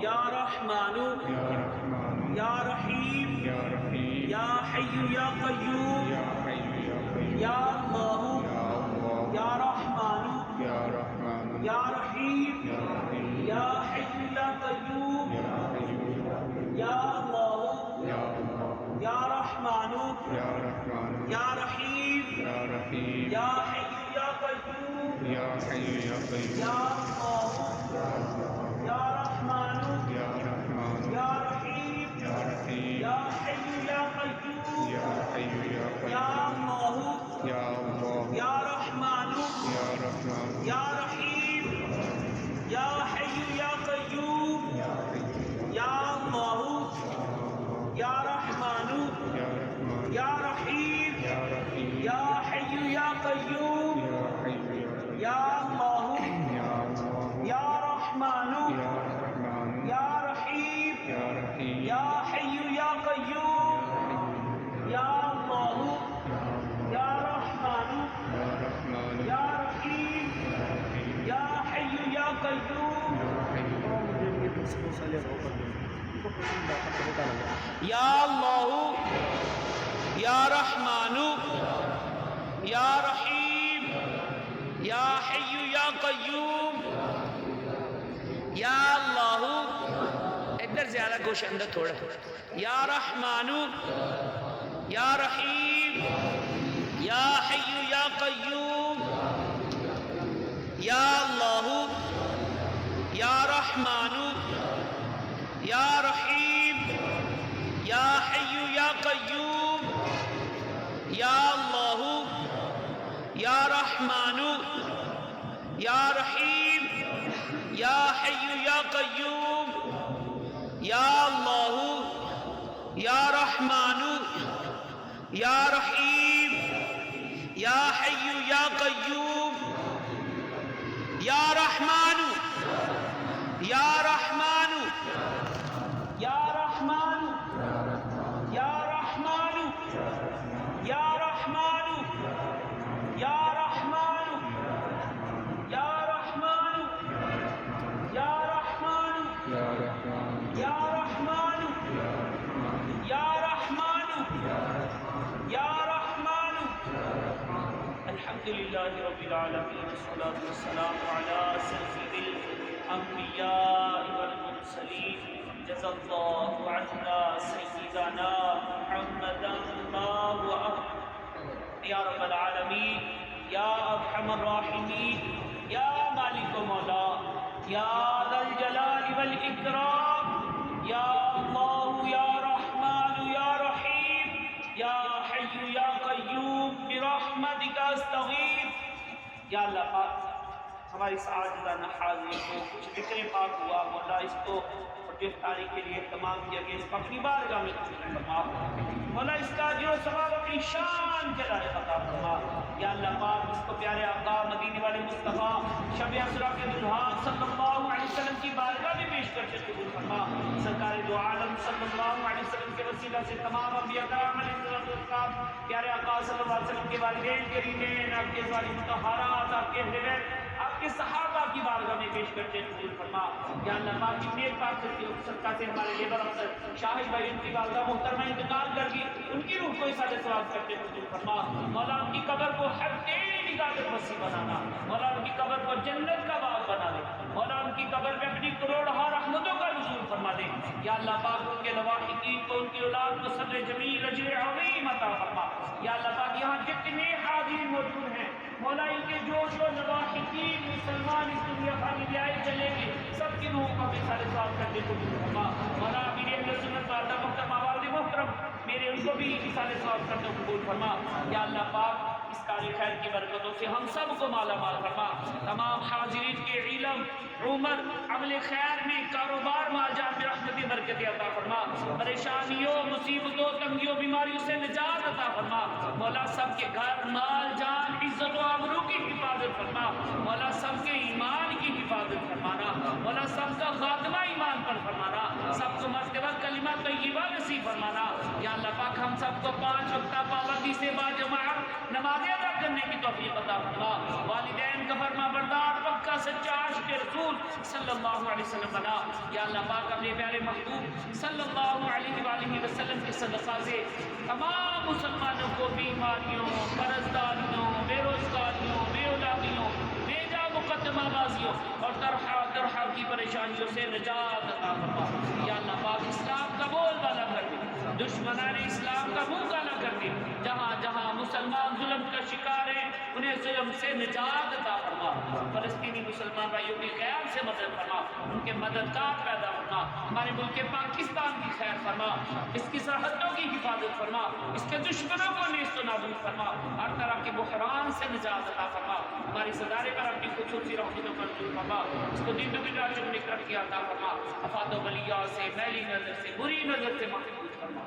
یا رحمان یا رحیم یا حی یا قیوم یا اللہ یا رحمان یا رحیم یا حی یا قیوم یا اللہ یا رحمان یا رحیم یا حی یا قیوم یا اللہ یا رحمان یا رحیم یا حی یا قیوم یا اللہ یا رحمان یا رحیم یا حی یا قیوم یا اللہ یا رحمان یا رحیم یا حی یا قیوم یا اللہ یا رحمان یا رحیم یا حی یا قیوم یا اللہ یا رحمان یا رحیم یا حی یا قیوم یا اللہ یا رحمان یا رحیم یا حی یا قیوم یا اللہ ادھر زیادہ گوش اندر تھوڑا یا رحمان یا رحیم یا حی یا قیوم یا اللہ یا رحمان یا رحیم یا حی یا قیوم یا اللہ یا رحمان یا رحیم یا حی یا قیوم یا اللہ یا رحمان یا رحیم یا حی یا قیوم یا رحمان یا رحمان یا رحمان یا رحمان یا رحمان یا رحمان یا رحمان یا رحمان یا رحمان یا رحمان یا رحمان الحمدللہ رب العالمین والصلاة والسلام علی سید الانبیاء والمرسلین جزا اللہ عنا سیدنا محمدا ما وعد یا رب العالمین یا ارحم الراحمین یا مالک و مولا یا ذا الجلال والاکرام یا اللہ یا رحمان یا رحیم یا حی یا قیوم برحمتک استغیث یا اللہ پاک ہماری سعادتانہ حاضری کو کچھ ذکر پاک ہوا مولا اس کو گرفتاری کے لیے تمام کیا گیا اس کو اپنی بارگاہ میں قبول فرما مولا اس کا اجر و ثواب اپنی شان کے لائق عطا فرما یا اللہ پاک اس کو پیارے آقا مدینے والے مصطفیٰ شب اسرا کے دلہا صلی اللہ علیہ وسلم کی بارگاہ میں پیش کر کے قبول فرما سرکار دو عالم صلی اللہ علیہ وسلم کے وسیلہ سے تمام انبیاء کرام علیہ السلام پیارے آقا صلی اللہ علیہ وسلم کے والدین کریم آپ کے ازواج مطہرات آپ کے اہل بیت آپ کے صحابہ کی بارگاہ میں پیش کرتے قبول فرما یا اللہ پاک کی نیک پاک صدقہ سے ہمارے لیبر افسر شاہد بھائی ان کی والدہ محترمہ انتقال کر گئی ان کی روح کو اصالہ ثواب کرتے قبول فرما مولا ان کی قبر کو ہر تیری نگاہ سے وسیع بنانا مولا ان کی قبر کو جنت کا باغ بنا دے مولا ان کی قبر میں اپنی کروڑہا رحمتوں کا نزول فرما دے یا اللہ پاک ان کے لواحقین کو ان کی اولاد کو صبر جمیل اجر عظیم عطا فرما یا اللہ پاک یہاں جتنے حاضرین موجود ہیں مولا ان کے جو لواحقین مسلمان اس دنیا خالی بھی آئے چلے گے سب کی روحوں کا بھی سارے ثواب کر دے قبول فرما مولا میرے اہل سنت والدہ محترمہ والد محترم میرے ان کو بھی سارے ثواب کر دے قبول فرما یا اللہ پاک اس کار خیر کی برکتوں سے ہم سب کو مالا مال فرما تمام حاضرین کے علم عمر عمل خیر میں کاروبار مال جان میں رحمت برکت عطا فرما پریشانیوں مصیبتوں تنگیوں بیماریوں سے نجات عطا فرما مولا سب کے گھر مال جان عزت و آبرو کی حفاظت فرما مولا سب کے ایمان کی حفاظت فرمانا مولا سب کا خاتمہ ایمان پر فرمانا سب کو مرتبہ کلمہ طیبہ نصیب فرمانا یا اللہ پاک ہم سب کو 5 وقت پابندی سے باجماعت نمازیں ادا کرنے کی توفیق عطا فرما، والدین کا فرما بردار پکا سچا عاشق رسول صلی اللہ علیہ وسلم بنا۔ یا اللہ پاک اپنے پیارے محبوب صلی اللہ علیہ وآلہ وسلم کے صدقہ سے تمام مسلمانوں کو بیماریوں، قرضداریوں، بے روزگاریوں، بے اولادیوں، بیجا مقدمہ بازیوں اور طرح کی پریشانیوں سے نجات عطا فرما۔ یا اللہ پاک اسلام کا بول بالا کر دے، دشمنان اسلام کا منہ کالا کر دے، جہاں جہاں مسلمان ظلم کا شکار ہیں انہیں ظلم سے نجات عطا فرما۔ فلسطینی مسلمان بھائیوں کی خیال سے مدد فرما، ان کے مددگار پیدا فرما، ہمارے ملک پاکستان کی خیر فرما، اس کی سرحدوں کی حفاظت فرما، اس کے دشمنوں کو نیست و نابود فرما، ہر طرح کے بحران سے نجات عطا فرما، ہماری صدارے پر اپنی خصوصی رحمت و منظور فرما، اس کو دین و دنیا چکنے ترقی عطا فرما، افات و بلیات سے، میلی نظر سے، بری نظر سے محفوظ فرما،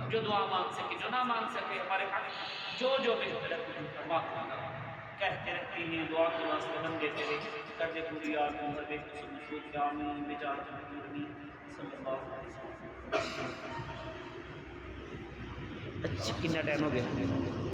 جو دعا مانگ سکے جو نہ مانگ سکے ہمارے حق جو بہتر ہے فرما۔ کہتے رہتے ہیں دعا کے واسطے بندے تیرے کرتے پوری آدمی مدد مسعود کے آمین بجات نبی صلی اللہ علیہ وسلم۔ اچھا کتنا ٹائم ہو گیا؟